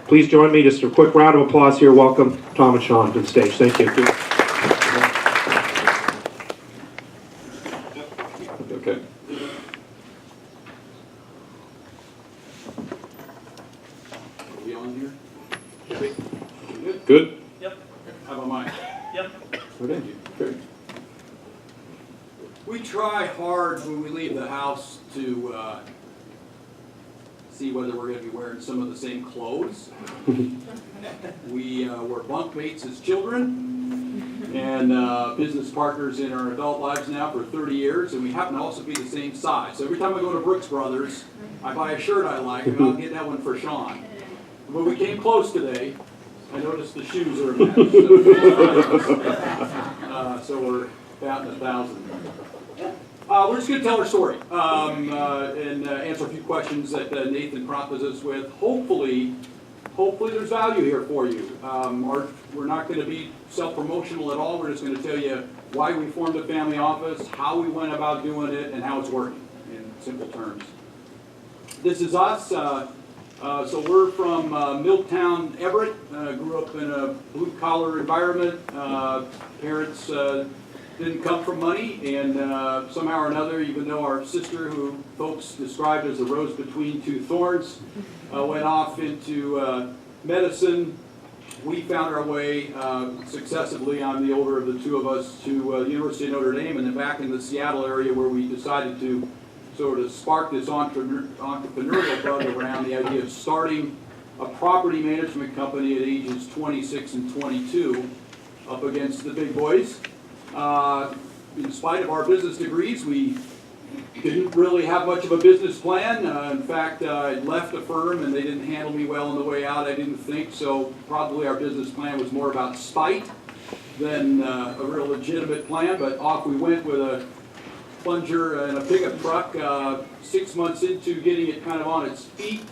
Please join me, just a quick round of applause here. Welcome Tom and Sean to the stage. Thank you. Okay. Are we on here? Good? Yep. How about mine? Yep. Okay. Good. We try hard when we leave the house to see whether we're going to be wearing some of the same clothes. We were bunkmates as children and business partners in our adult lives now for 30 years, and we happen to also be the same size. So every time I go to Brooks Brothers, I buy a shirt I like, and I'll get that one for Sean. When we came close today, I noticed the shoes are a match. So we're batting 1,000. We're just going to tell our story and answer a few questions that Nathan prompted us with. Hopefully there's value here for you. We're not going to be self-promotional at all. We're just going to tell you why we formed a family office, how we went about doing it, and how it's working in simple terms. This is us. So we're from Milltown, Everett. Grew up in a blue-collar environment. Parents didn't come from money, and somehow or another, even though our sister, who folks described as a rose between two thorns, went off into medicine, we found our way successively. I'm the older of the two of us, to the University of Notre Dame, and then back in the Seattle area, where we decided to sort of spark this entrepreneurial bug around the idea of starting a property management company at ages 26 and 22 up against the big boys. In spite of our business degrees, we didn't really have much of a business plan. In fact, I left the firm and they didn't handle me well on the way out, I didn't think. So probably our business plan was more about spite than a real legitimate plan. But off we went with a plunger and a pickup truck. 6 months into getting it kind of on its feet,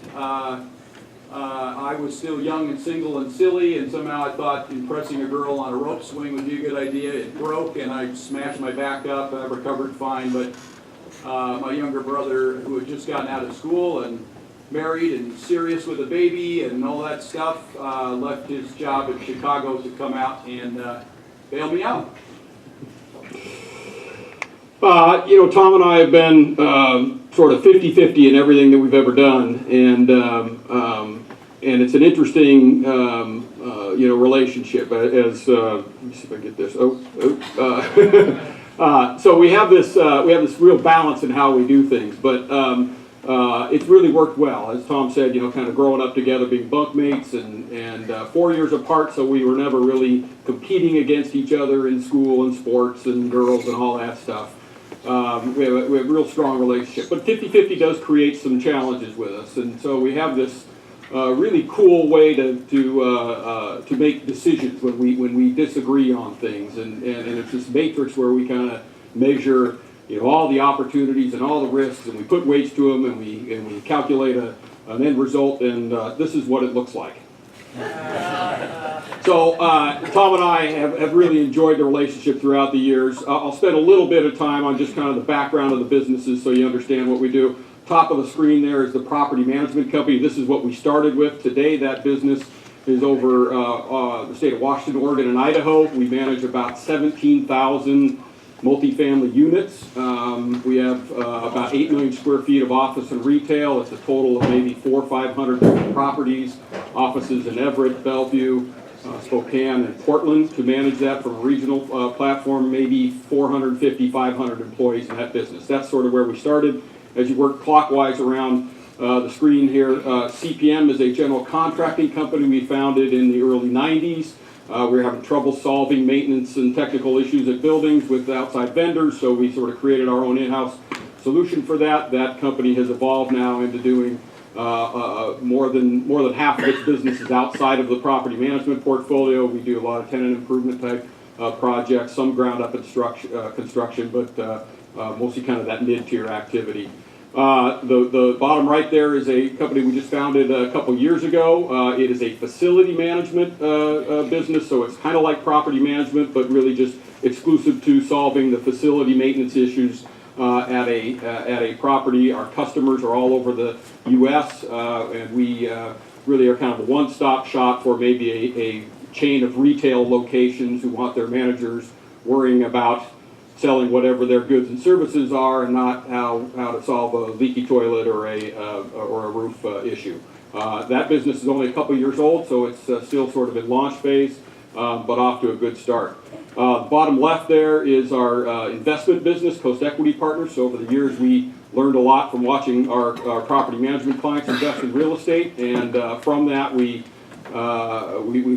I was still young and single and silly, and somehow I thought impressing a girl on a rope swing would be a good idea. It broke, and I smashed my back up, and I recovered fine. But my younger brother, who had just gotten out of school and married and serious with a baby and all that stuff, left his job in Chicago to come out and bail me out. Tom and I have been sort of 50-50 in everything that we've ever done, and it's an interesting, relationship. As let me see if I get this. So we have this real balance in how we do things, but it's really worked well. As Tom said, kind of growing up together, being bunkmates, and 4 years apart, so we were never really competing against each other in school and sports and girls and all that stuff. We have a real strong relationship, but 50-50 does create some challenges with us, and so we have this really cool way to make decisions when we disagree on things, and it's this matrix where we kind of measure all the opportunities and all the risks, and we put weights to them, and we calculate an end result, and this is what it looks like. So Tom and I have really enjoyed the relationship throughout the years. I'll spend a little bit of time on just kind of the background of the businesses so you understand what we do. Top of the screen there is the property management company. This is what we started with. Today that business is over the state of Washington, Oregon, and Idaho. We manage about 17,000 multifamily units. We have about 8 million square feet of office and retail. It's a total of maybe 400 or 500 properties, offices in Everett, Bellevue, Spokane, and Portland. To manage that from a regional platform, maybe 450, 500 employees in that business. That's sort of where we started. As you work clockwise around the screen here, CPM is a general contracting company we founded in the early 90s. We were having trouble solving maintenance and technical issues at buildings with outside vendors, so we sort of created our own in-house solution for that. That company has evolved now into doing more than half of its business is outside of the property management portfolio. We do a lot of tenant improvement type projects, some ground-up construction, but mostly kind of that mid-tier activity. The bottom right there is a company we just founded a couple years ago. It is a facility management business, so it's kind of like property management, but really just exclusive to solving the facility maintenance issues at a property. Our customers are all over the U.S., and we really are kind of a one-stop shop for maybe a chain of retail locations who want their managers worrying about selling whatever their goods and services are and not how to solve a leaky toilet or a roof issue. That business is only a couple years old, so it's still sort of in launch phase, but off to a good start. Bottom left there is our investment business, Coast Equity Partners. So over the years, we learned a lot from watching our property management clients invest in real estate, and from that, we've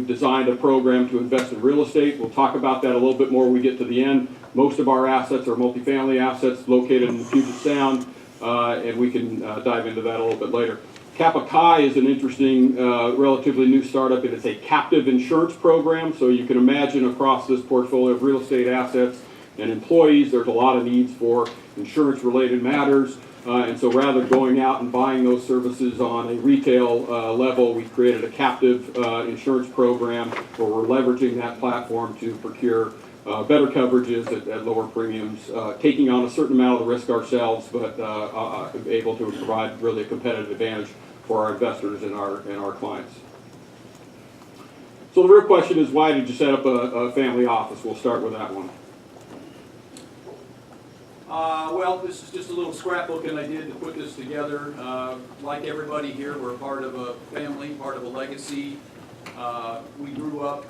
designed a program to invest in real estate. We'll talk about that a little bit more when we get to the end. Most of our assets are multifamily assets located in the Puget Sound, and we can dive into that a little bit later. Kappa Chi is an interesting, relatively new startup. It is a captive insurance program, so you can imagine across this portfolio of real estate assets and employees, there's a lot of needs for insurance-related matters. And so rather than going out and buying those services on a retail level, we've created a captive insurance program where we're leveraging that platform to procure better coverages at lower premiums, taking on a certain amount of the risk ourselves, but able to provide really a competitive advantage for our investors and our clients. So the real question is, why did you set up a family office? We'll start with that one. Well, this is just a little scrapbooking I did to put this together. Like everybody here, we're part of a family, part of a legacy. We grew up,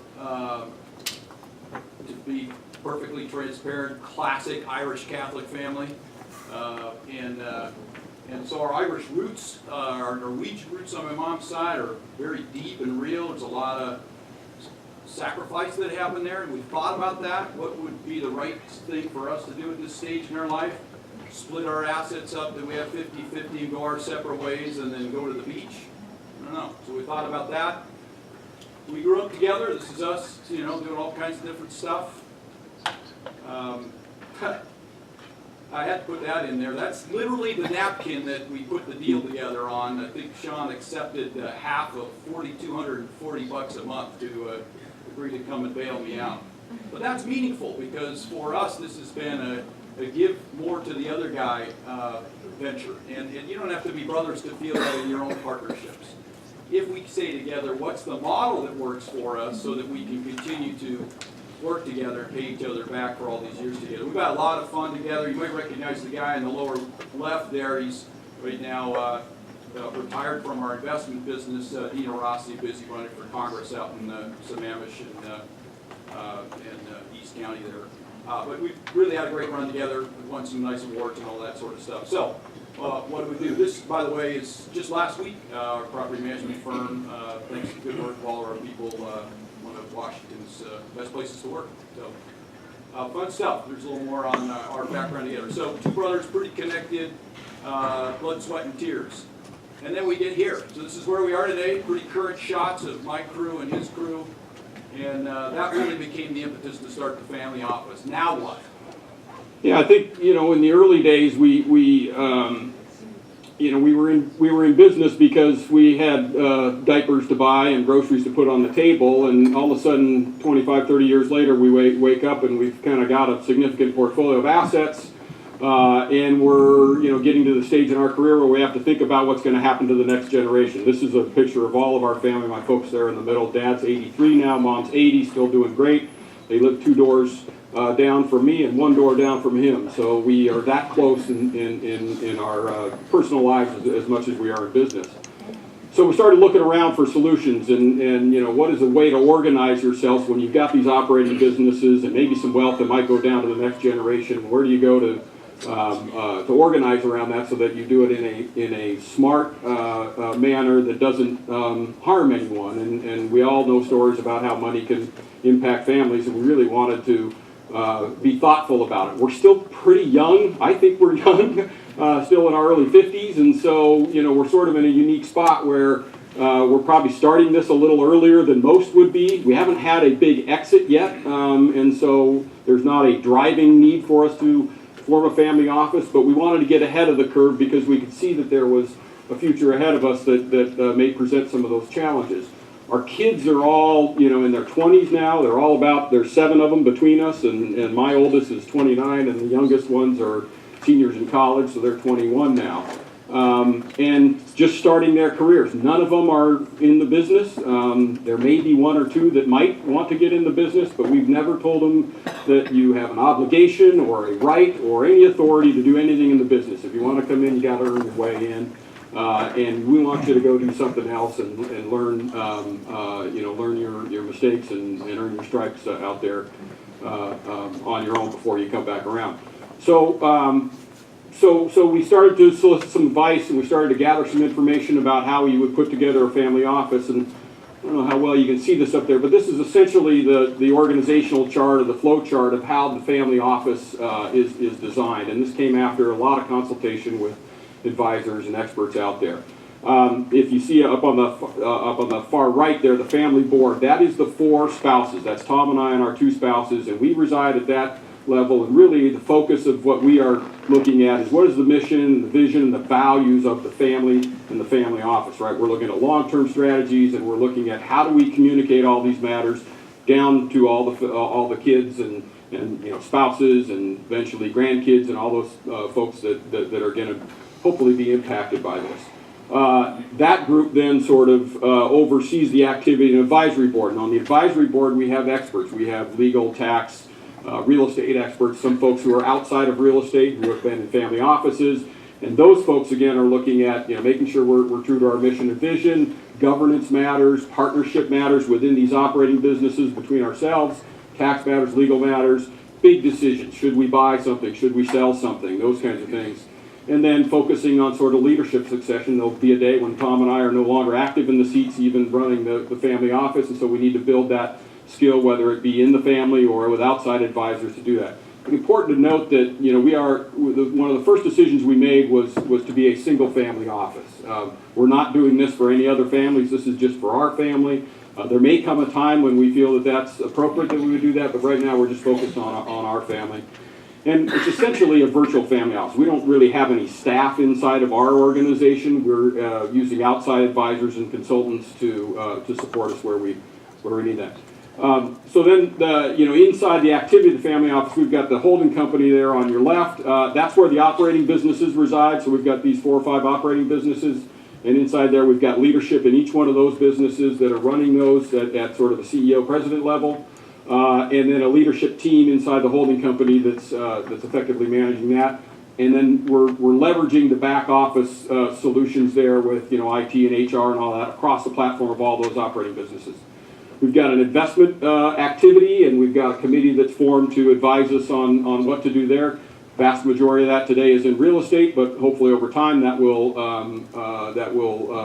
to be perfectly transparent, classic Irish Catholic family. And so our Irish roots, our Norwegian roots on my mom's side are very deep and real. There's a lot of sacrifice that happened there, and we thought about that. What would be the right thing for us to do at this stage in our life? Split our assets up that we have 50-50 and go our separate ways and then go to the beach? I don't know. So we thought about that. We grew up together. This is us, doing all kinds of different stuff. I had to put that in there. That's literally the napkin that we put the deal together on. I think Sean accepted half of $4,240 a month to agree to come and bail me out. But that's meaningful because for us, this has been a give more to the other guy venture. And you don't have to be brothers to feel that in your own partnerships. If we stay together, what's the model that works for us so that we can continue to work together and pay each other back for all these years together? We've got a lot of fun together. You might recognize the guy in the lower left there. He's right now retired from our investment business. Dino Rossi, busy running for Congress out in Sammamish and East County there. But we've really had a great run together. We've won some nice awards and all that sort of stuff. So what do we do? This, by the way, is just last week. Our property management firm, thanks to good work of all of our people, one of Washington's best places to work. So fun stuff. There's a little more on our background together. So two brothers, pretty connected, blood, sweat, and tears. And then we get here. So this is where we are today. Pretty current shots of my crew and his crew. And that really became the impetus to start the family office. Now what? Yeah, I think in the early days we were in business because we had diapers to buy and groceries to put on the table, and all of a sudden 25, 30 years later we wake up and we've kind of got a significant portfolio of assets, and we're getting to the stage in our career where we have to think about what's going to happen to the next generation. This is a picture of all of our family. My folks there in the middle. Dad's 83 now, Mom's 80, still doing great. They live 2 doors down from me and 1 door down from him. So we are that close in our personal lives as much as we are in business. So we started looking around for solutions and what is a way to organize yourselves when you've got these operating businesses and maybe some wealth that might go down to the next generation. Where do you go to organize around that so that you do it in a smart manner that doesn't harm anyone? And we all know stories about how money can impact families, and we really wanted to be thoughtful about it. We're still pretty young. I think we're young, still in our early 50s, and so we're sort of in a unique spot where we're probably starting this a little earlier than most would be. We haven't had a big exit yet, and so there's not a driving need for us to form a family office, but we wanted to get ahead of the curve because we could see that there was a future ahead of us that may present some of those challenges. Our kids are all, in their 20s now. They're all about, there's 7 of them between us, and my oldest is 29, and the youngest ones are seniors in college, so they're 21 now. and just starting their careers. None of them are in the business. There may be one or two that might want to get in the business, but we've never told them that you have an obligation or a right or any authority to do anything in the business. If you want to come in, you got to earn your way in. And we want you to go do something else and learn, learn your mistakes and earn your stripes out there on your own before you come back around. So we started to solicit some advice, and we started to gather some information about how you would put together a family office. And I don't know how well you can see this up there, but this is essentially the organizational chart or the flow chart of how the family office is designed. And this came after a lot of consultation with advisors and experts out there. If you see up on the far right there, the family board, that is the 4 spouses. That's Tom and I and our 2 spouses, and we reside at that level. And really, the focus of what we are looking at is what is the mission, the vision, the values of the family and the family office. Right? We're looking at long-term strategies, and we're looking at how do we communicate all these matters down to all the kids and spouses and eventually grandkids and all those folks that are going to hopefully be impacted by this. That group then sort of oversees the activity in an advisory board. And on the advisory board, we have experts. We have legal, tax, real estate experts, some folks who are outside of real estate who have been in family offices. And those folks, again, are looking at making sure we're true to our mission and vision, governance matters, partnership matters within these operating businesses between ourselves, tax matters, legal matters, big decisions. Should we buy something? Should we sell something? Those kinds of things. And then focusing on sort of leadership succession. There'll be a day when Tom and I are no longer active in the seats, even running the family office, and so we need to build that skill, whether it be in the family or with outside advisors to do that. It's important to note that we are one of the first decisions we made was to be a single family office. We're not doing this for any other families. This is just for our family. There may come a time when we feel that that's appropriate that we would do that, but right now we're just focused on our family. And it's essentially a virtual family office. We don't really have any staff inside of our organization. We're using outside advisors and consultants to support us where we need that. So then, inside the activity of the family office, we've got the holding company there on your left. That's where the operating businesses reside. So we've got these 4 or 5 operating businesses. And inside there, we've got leadership in each one of those businesses that are running those at sort of a CEO, president level. And then a leadership team inside the holding company that's effectively managing that. And then we're leveraging the back office solutions there with IT and HR and all that across the platform of all those operating businesses. We've got an investment activity, and we've got a committee that's formed to advise us on what to do there. Vast majority of that today is in real estate, but hopefully over time that will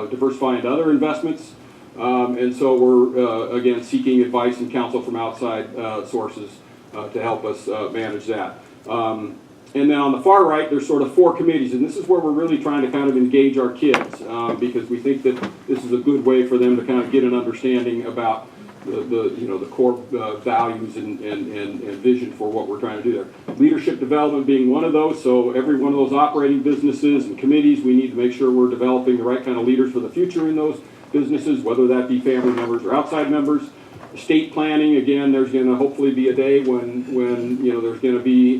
diversify into other investments. And so we're, again, seeking advice and counsel from outside sources to help us manage that. And then on the far right, there's sort of 4 committees, and this is where we're really trying to kind of engage our kids because we think that this is a good way for them to kind of get an understanding about the core values and vision for what we're trying to do there. Leadership development being one of those, so every one of those operating businesses and committees, we need to make sure we're developing the right kind of leaders for the future in those businesses, whether that be family members or outside members. Estate planning, again, there's going to hopefully be a day when there's going to be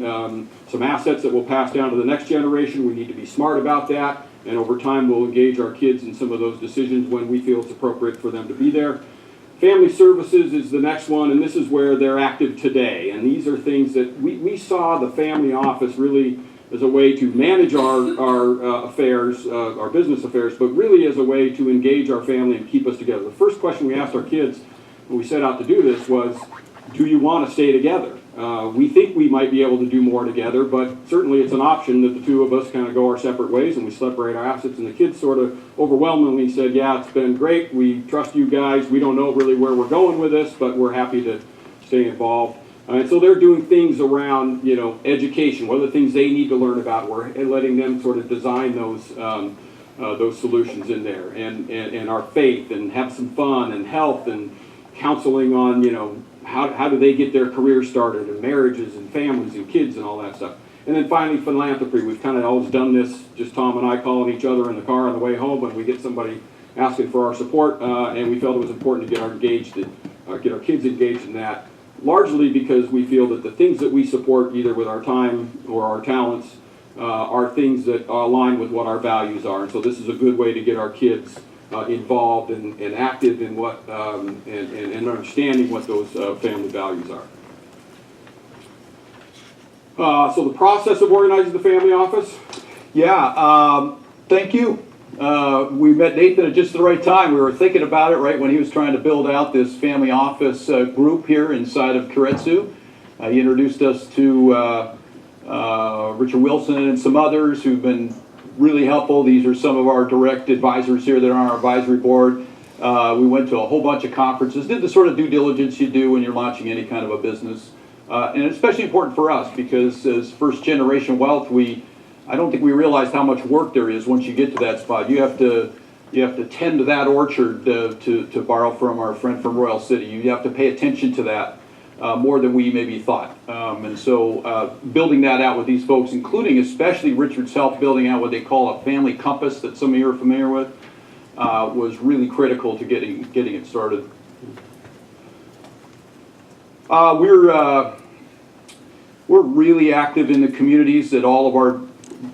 some assets that will pass down to the next generation. We need to be smart about that, and over time we'll engage our kids in some of those decisions when we feel it's appropriate for them to be there. Family services is the next one, and this is where they're active today. And these are things that we saw the family office really as a way to manage our affairs, our business affairs, but really as a way to engage our family and keep us together. The first question we asked our kids when we set out to do this was, do you want to stay together? We think we might be able to do more together, but certainly it's an option that the 2 of us kind of go our separate ways and we separate our assets. And the kids sort of overwhelmingly said, yeah, it's been great. We trust you guys. We don't know really where we're going with this, but we're happy to stay involved. And so they're doing things around, education. What are the things they need to learn about? We're letting them sort of design those solutions in there, and our faith, and have some fun, and health, and counseling on, how do they get their career started, and marriages, and families, and kids, and all that stuff. And then finally, philanthropy. We've kind of always done this, just Tom and I calling each other in the car on the way home when we get somebody asking for our support, and we felt it was important to get our kids engaged in that. Largely because we feel that the things that we support, either with our time or our talents, are things that align with what our values are. And so this is a good way to get our kids involved and active in what and understanding what those family values are. So the process of organizing the family office. Yeah, thank you. We met Nathan at just the right time. We were thinking about it right when he was trying to build out this family office group here inside of Keiretsu. He introduced us to Richard Wilson and some others who've been really helpful. These are some of our direct advisors here that are on our advisory board. We went to a whole bunch of conferences, did the sort of due diligence you do when you're launching any kind of a business. And it's especially important for us because as first generation wealth, I don't think we realized how much work there is once you get to that spot. You have to tend to that orchard, to borrow from our friend from Royal City. You have to pay attention to that more than we maybe thought. And so building that out with these folks, including especially Richard's help building out what they call a family compass that some of you are familiar with, was really critical to getting it started. We're really active in the communities that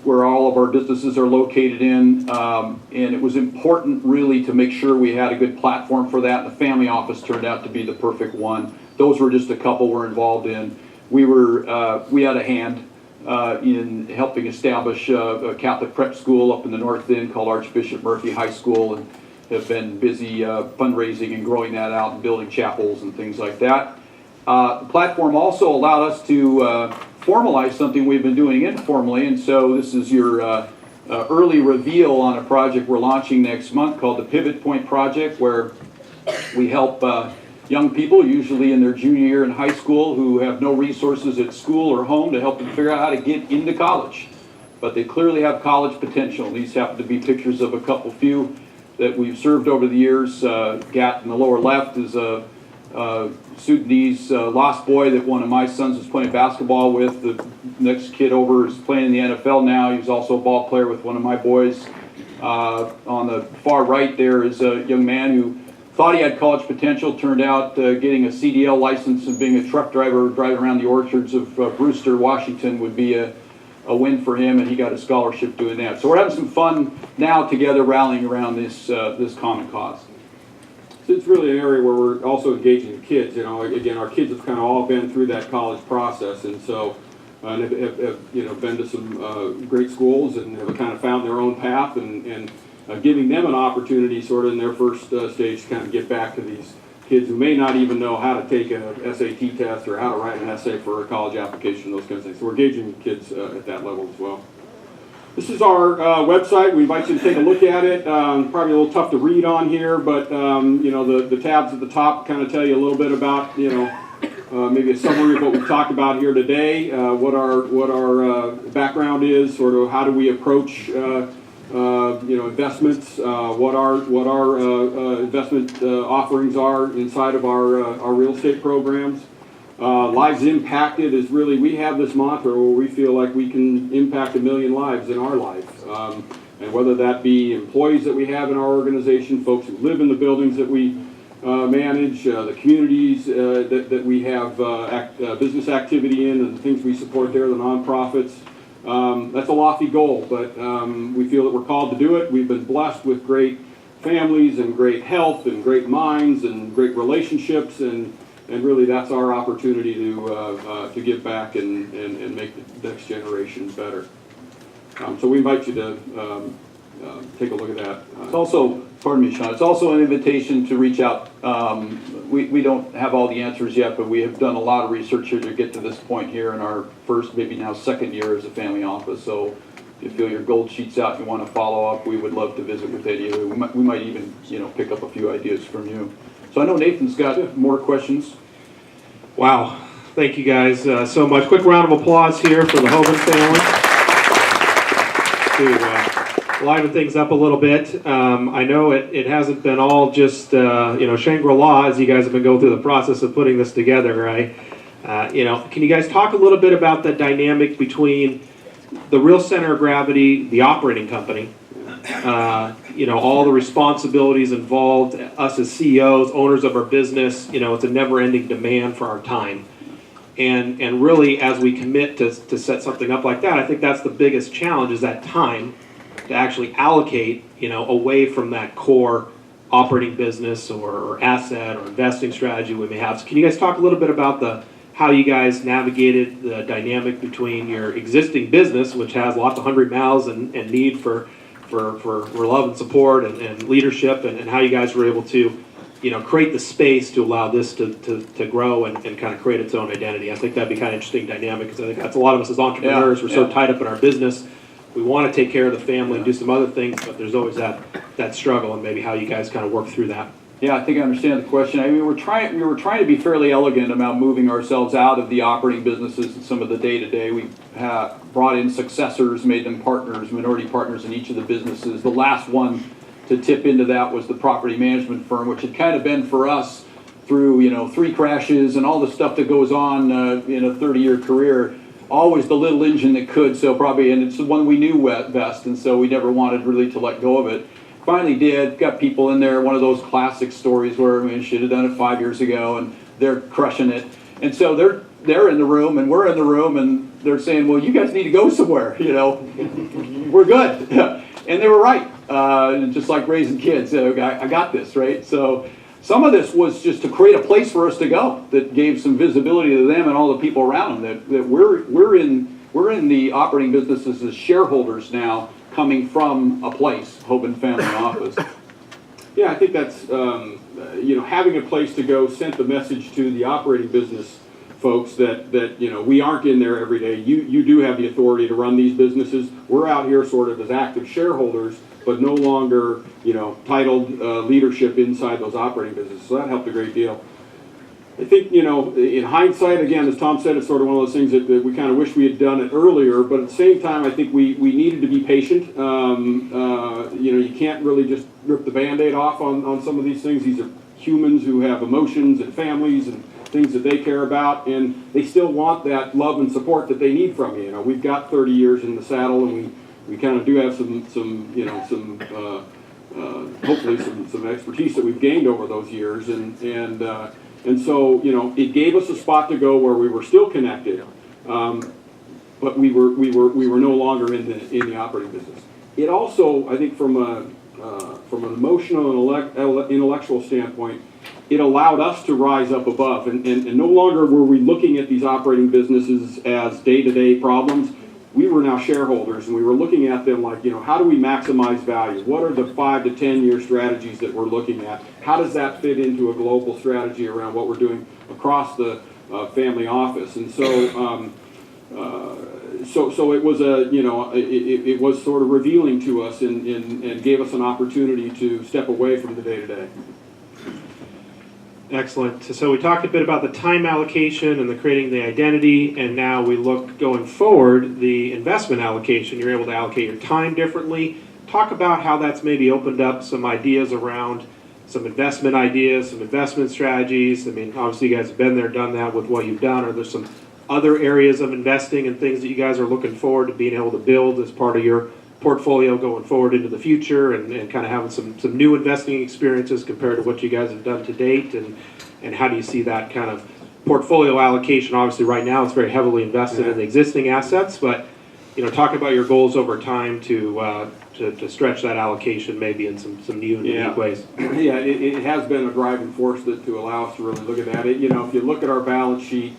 where all of our businesses are located in, and it was important really to make sure we had a good platform for that. The family office turned out to be the perfect one. Those were just a couple we're involved in. We had a hand in helping establish a Catholic prep school up in the North End called Archbishop Murphy High School, and have been busy fundraising and growing that out and building chapels and things like that. The platform also allowed us to formalize something we've been doing informally, and so this is your early reveal on a project we're launching next month called the Pivot Point Project, where we help young people, usually in their junior year in high school, who have no resources at school or home to help them figure out how to get into college. But they clearly have college potential. These happen to be pictures of a few that we've served over the years. Gat in the lower left is a Sudanese lost boy that one of my sons was playing basketball with. The next kid over is playing in the NFL now. He's also a ball player with one of my boys. On the far right there is a young man who thought he had college potential, turned out getting a CDL license and being a truck driver driving around the orchards of Brewster, Washington would be a win for him, and he got a scholarship doing that. So we're having some fun now together rallying around this common cause. It's really an area where we're also engaging the kids. You know, again, our kids have kind of all been through that college process, and so have been to some great schools and have kind of found their own path, and giving them an opportunity sort of in their first stage to kind of get back to these kids who may not even know how to take a SAT test or how to write an essay for a college application, those kinds of things. So we're engaging kids at that level as well. This is our website. We invite you to take a look at it. Probably a little tough to read on here, but the tabs at the top kind of tell you a little bit about maybe a summary of what we've talked about here today, what our background is, sort of how do we approach investments, what our investment offerings are inside of our real estate programs. Lives impacted is really, we have this mantra where we feel like we can impact 1 million lives in our life. And whether that be employees that we have in our organization, folks who live in the buildings that we manage, the communities that we have business activity in, and the things we support there, the nonprofits. That's a lofty goal, but we feel that we're called to do it. We've been blessed with great families and great health and great minds and great relationships, and really that's our opportunity to give back and make the next generation better. So we invite you to take a look at that. It's also, pardon me, Sean, it's also an invitation to reach out. We don't have all the answers yet, but we have done a lot of research here to get to this point here in our first, maybe now second year as a family office. So if you feel your gold sheet's out and you want to follow up, we would love to visit with any of you. We might even pick up a few ideas from you. So I know Nathan's got more questions. Wow. Thank you guys so much. Quick round of applause here for the Hoban family to liven things up a little bit. I know it hasn't been all just Shangri-La as you guys have been going through the process of putting this together, right? Can you guys talk a little bit about the dynamic between the real center of gravity, the operating company, all the responsibilities involved, us as CEOs, owners of our business, it's a never-ending demand for our time. And really, as we commit to set something up like that, I think that's the biggest challenge, is that time to actually allocate, away from that core operating business or asset or investing strategy we may have. So can you guys talk a little bit about how you guys navigated the dynamic between your existing business, which has lots of hungry mouths and need for love and support and leadership, and how you guys were able to create the space to allow this to grow and kind of create its own identity. I think that'd be kind of interesting dynamic, because I think that's a lot of us as entrepreneurs. We're so tied up in our business. We want to take care of the family and do some other things, but there's always that struggle, and maybe how you guys kind of work through that. Yeah, I think I understand the question. I mean, we were trying to be fairly elegant about moving ourselves out of the operating businesses and some of the day-to-day. We brought in successors, made them partners, minority partners in each of the businesses. The last one to tip into that was the property management firm, which had kind of been for us through 3 crashes and all the stuff that goes on in a 30-year career. Always the little engine that could, and it's the one we knew best, and so we never wanted really to let go of it. Finally did, got people in there, one of those classic stories where we should have done it 5 years ago, and they're crushing it. And so they're in the room, and we're in the room, and they're saying, well, you guys need to go somewhere, we're good. And they were right, just like raising kids, I got this, right? So some of this was just to create a place for us to go that gave some visibility to them and all the people around them, that we're in the operating businesses as shareholders now, coming from a place, Hoban Family Office. Yeah, I think that's, having a place to go sent the message to the operating business folks that we aren't in there every day. You do have the authority to run these businesses. We're out here sort of as active shareholders, but no longer, titled leadership inside those operating businesses. So that helped a great deal. I think, in hindsight, again, as Tom said, it's sort of one of those things that we kind of wish we had done it earlier, but at the same time, I think we needed to be patient. You can't really just rip the Band-Aid off on some of these things. These are humans who have emotions and families and things that they care about, and they still want that love and support that they need from you. We've got 30 years in the saddle, and we kind of do have some hopefully some expertise that we've gained over those years, and so, it gave us a spot to go where we were still connected, but we were no longer in the operating business. It also, I think, from an emotional and intellectual standpoint, it allowed us to rise up above, and no longer were we looking at these operating businesses as day-to-day problems. We were now shareholders, and we were looking at them like, how do we maximize value? What are the 5 to 10 year strategies that we're looking at? How does that fit into a global strategy around what we're doing across the family office? And so, so it was it was sort of revealing to us and gave us an opportunity to step away from the day-to-day. Excellent. So we talked a bit about the time allocation and the creating the identity, and now we look going forward, the investment allocation. You're able to allocate your time differently. Talk about how that's maybe opened up some ideas around some investment ideas, some investment strategies. I mean, obviously you guys have been there, done that with what you've done. Are there some other areas of investing and things that you guys are looking forward to being able to build as part of your portfolio going forward into the future, and kind of having some new investing experiences compared to what you guys have done to date, and how do you see that kind of portfolio allocation? Obviously right now it's very heavily invested in the existing assets, but talk about your goals over time to stretch that allocation maybe in some new and unique ways. Yeah, it has been a driving force to allow us to really look at that. If you look at our balance sheet,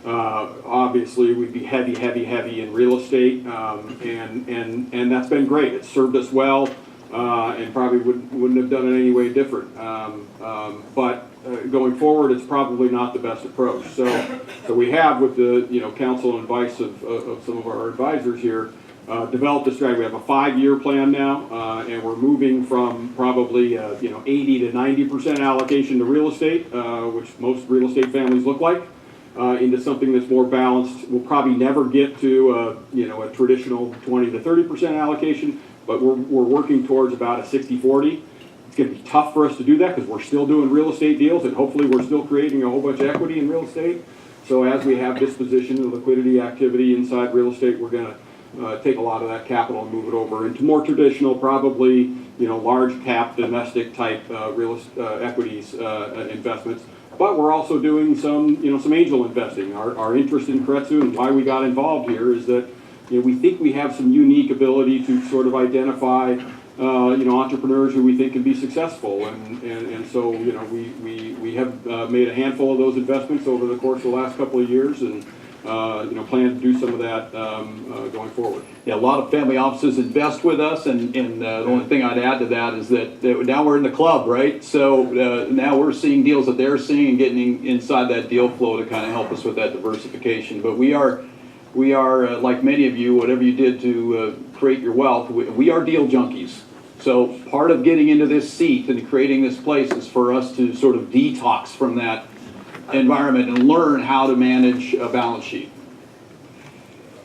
obviously we'd be heavy in real estate, and that's been great. It's served us well, and probably wouldn't have done it any way different. But going forward, it's probably not the best approach. So we have, with the counsel and advice of some of our advisors here, developed a strategy. We have a 5-year plan now, and we're moving from probably 80 to 90% allocation to real estate, which most real estate families look like, into something that's more balanced. We'll probably never get to a traditional 20 to 30% allocation, but we're working towards about a 60-40. It's going to be tough for us to do that because we're still doing real estate deals, and hopefully we're still creating a whole bunch of equity in real estate. So as we have disposition and liquidity activity inside real estate, we're going to take a lot of that capital and move it over into more traditional, probably large cap domestic type equities investments. but we're also doing some, some angel investing. Our interest in Kretsu and why we got involved here is that, we think we have some unique ability to sort of identify, entrepreneurs who we think can be successful. And so, we have made a handful of those investments over the course of the last couple of years and, plan to do some of that going forward. Yeah, a lot of family offices invest with us, and the only thing I'd add to that is that now we're in the club, right? So now we're seeing deals that they're seeing and getting inside that deal flow to kind of help us with that diversification. But we are like many of you, whatever you did to create your wealth, we are deal junkies. So part of getting into this seat and creating this place is for us to sort of detox from that environment and learn how to manage a balance sheet.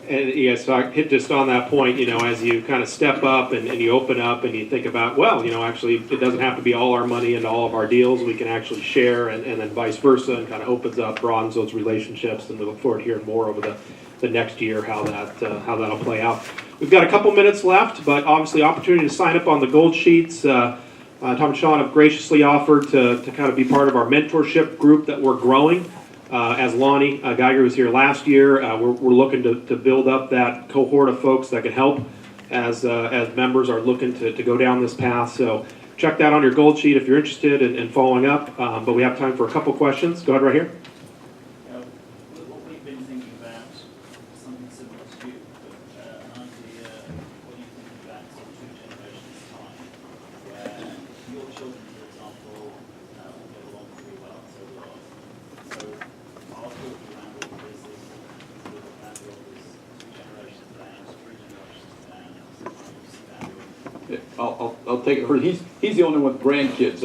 And yes, so I hit just on that point, as you kind of step up and you open up and you think about, well, actually it doesn't have to be all our money into all of our deals. We can actually share and then vice versa, and kind of opens up, broadens those relationships, and we look forward to hearing more over the next year how that'll play out. We've got a couple minutes left, but obviously opportunity to sign up on the gold sheets. Tom and Sean have graciously offered to kind of be part of our mentorship group that we're growing. As Lonnie Geiger was here last year, we're looking to build up that cohort of folks that can help as members are looking to go down this path. So check that on your gold sheet if you're interested in following up. But we have time for a couple questions. Go ahead right here. What we've been thinking about, something similar to you, but an idea, what do you think about sort of 2 generations' time, where your children, for example, will get along pretty well, so will I. So I'll talk around all this, sort of value of this 2 generations down, 3 generations down, I'll take it for he's the only one with grandkids.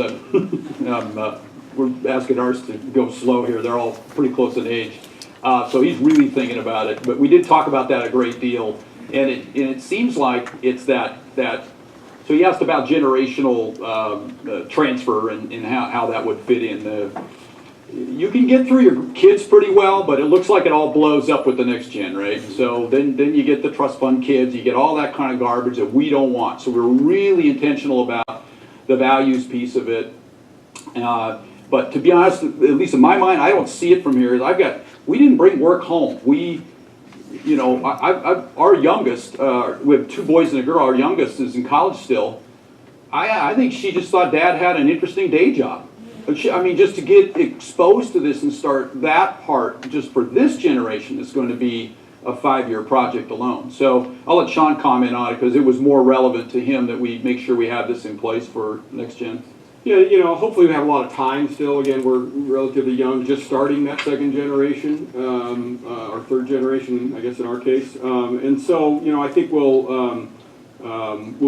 We're asking ours to go slow here. They're all pretty close in age. So he's really thinking about it. But we did talk about that a great deal. And it seems like it's that so he asked about generational transfer and how that would fit in. You can get through your kids pretty well, but it looks like it all blows up with the next gen, right? So then you get the trust fund kids, you get all that kind of garbage that we don't want. So we're really intentional about the values piece of it. But to be honest, at least in my mind, I don't see it from here. We didn't bring work home. Our youngest, we have 2 boys and a girl. Our youngest is in college still. I think she just thought Dad had an interesting day job. Just to get exposed to this and start that part, just for this generation, is going to be a 5-year project alone. So I'll let Sean comment on it because it was more relevant to him that we make sure we have this in place for next gen. Yeah, hopefully we have a lot of time still. Again, we're relatively young, just starting that 2nd generation, or 3rd generation, I guess in our case. And so, I think we'll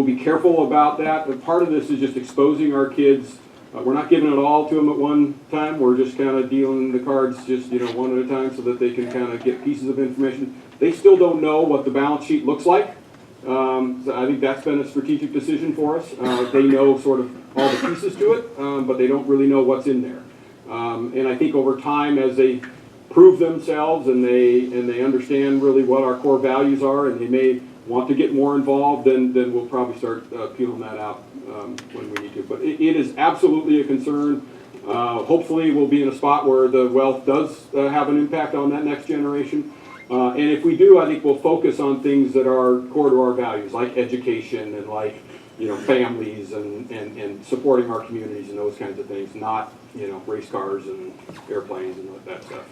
be careful about that. But part of this is just exposing our kids. We're not giving it all to them at one time. We're just kind of dealing the cards just, one at a time so that they can kind of get pieces of information. They still don't know what the balance sheet looks like. So I think that's been a strategic decision for us. They know sort of all the pieces to it, but they don't really know what's in there. And I think over time, as they prove themselves and they understand really what our core values are, and they may want to get more involved, then we'll probably start peeling that out when we need to. But it is absolutely a concern. Hopefully, we'll be in a spot where the wealth does have an impact on that next generation. And if we do, I think we'll focus on things that are core to our values, like education and like families and supporting our communities and those kinds of things, not race cars and airplanes and that stuff.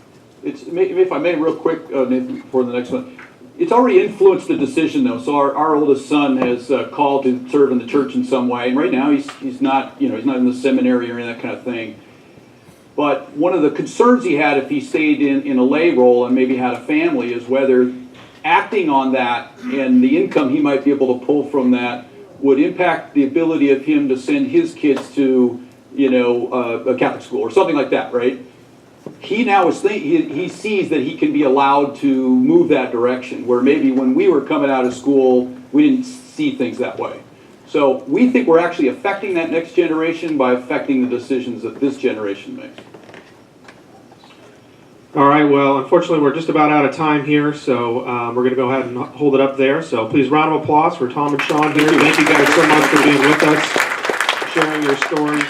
If I may, real quick, Nathan, before the next one. It's already influenced the decision, though. So our oldest son has called to serve in the church in some way, and right now he's not he's not in the seminary or any of that kind of thing. But one of the concerns he had if he stayed in a lay role and maybe had a family is whether acting on that and the income he might be able to pull from that would impact the ability of him to send his kids to a Catholic school or something like that, right? He now he sees that he can be allowed to move that direction, where maybe when we were coming out of school, we didn't see things that way. So we think we're actually affecting that next generation by affecting the decisions that this generation makes. All right, well, unfortunately, we're just about out of time here, so we're going to go ahead and hold it up there. So please, round of applause for Tom and Sean here. Thank you guys so much for being with us, sharing your story.